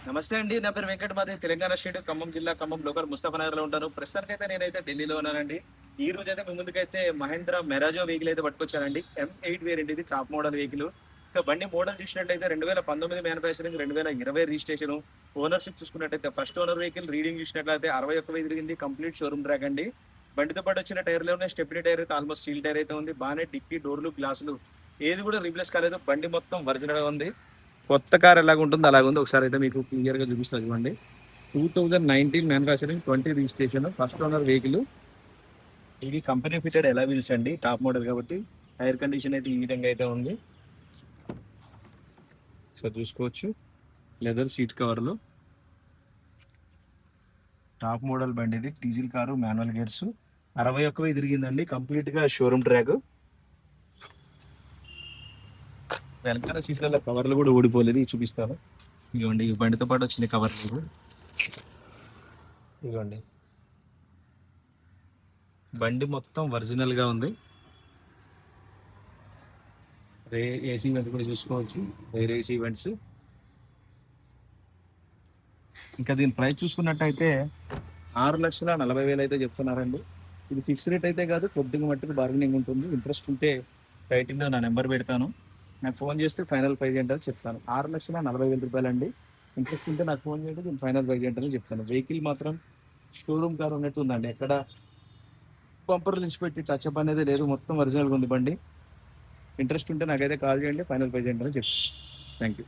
నమస్తే అండి. నా పేరు వెంకట్. మాది తెలంగాణ స్టేట్ ఖమ్మం జిల్లా ఖమ్మం లోకల్ ముస్తాఫానగర్ లో ఉంటాను. ప్రస్తుతానికైతే నేనైతే ఢిల్లీలో ఉన్నానండి. ఈ రోజు అయితే మీ ముందుకైతే మహేంద్ర మెరాజో వెహికల్ అయితే పట్టుకొచ్చానండి. M8 వేరియంట్, ఇది టాప్ మోడల్ వెహికల్. ఇక బండి మోడల్ చూసినట్టయితే 2019 మ్యానుఫ్యాక్చరింగ్, 2020 రిజిస్ట్రేషన్. ఓనర్షిప్ చూసుకున్నట్టయితే ఫస్ట్ ఓనర్ వెహికల్. రీడింగ్ చూసినట్లయితే 61,000 తిరిగింది. కంప్లీట్ షోరూమ్ ట్రాక్ అండి. బండితో పాటు వచ్చిన టైర్లు ఉన్నాయి. స్టెప్నీ టైర్ అయితే ఆల్మోస్ట్ సీల్ టైర్ అయితే ఉంది. బాగానే డిక్కీ, డోర్లు, గ్లాసులు ఏది కూడా రీప్లేస్ కాలేదు. బండి మొత్తం ఒరిజినల్ గా ఉంది. కొత్త కార్ ఎలాగ ఉంటుందో అలాగ ఉంది. ఒకసారి అయితే మీకు క్లియర్ గా చూపిస్తుంది ఇవ్వండి. 2019 manufacturing, 20 registration, first owner vehicle. ఇది కంపెనీ ఫిటెడ్ ఎలా వీల్స్ అండి, టాప్ మోడల్ కాబట్టి. టైర్ కండిషన్ అయితే ఈ విధంగా అయితే ఉంది. సో చూసుకోవచ్చు. లెదర్ సీట్ కవర్లు. టాప్ మోడల్ బండి ఇది. Diesel car, manual gears. 61,000 తిరిగిందండి. కంప్లీట్ గా షోరూమ్ ట్రాక్. వెనకాల సీట్ల కవర్లు కూడా ఊడిపోలేదు. ఇది చూపిస్తాను. ఇదిగోండి, ఈ బండితో పాటు వచ్చిన కవర్లు. ఇదిగోండి, బండి మొత్తం ఒరిజినల్ గా ఉంది. ఏసీ ఈవెంట్ కూడా చూసుకోవచ్చు. AC events. ఇంకా దీని ప్రైస్ చూసుకున్నట్టయితే 6,40,000 అయితే చెప్తున్నారండి. ఇది ఫిక్స్ రేట్ అయితే కాదు, కొద్దిగా మట్టుకు బార్గెనింగ్ ఉంటుంది. ఇంట్రెస్ట్ ఉంటే టైటిల్లో నా నెంబర్ పెడతాను. నాకు ఫోన్ చేస్తే ఫైనల్ ప్రైజ్ ఏంటో చెప్తాను. 6,40,000 రూపాయలు అండి. ఇంట్రెస్ట్ ఉంటే నాకు ఫోన్ చేయండి, దీని ఫైనల్ ప్రైజ్ ఏంటో చెప్తాను. వెహికల్ మాత్రం షోరూమ్ కార్ ఉన్నట్టు ఉందండి. ఎక్కడ పంపర్ పెట్టి టచ్ అప్ అనేది లేదు. మొత్తం ఒరిజినల్గా ఉంది బండి. ఇంట్రెస్ట్ ఉంటే నాకైతే కాల్ చేయండి, ఫైనల్ ప్రైజ్ ఏంటో చెప్తాను. Thank you.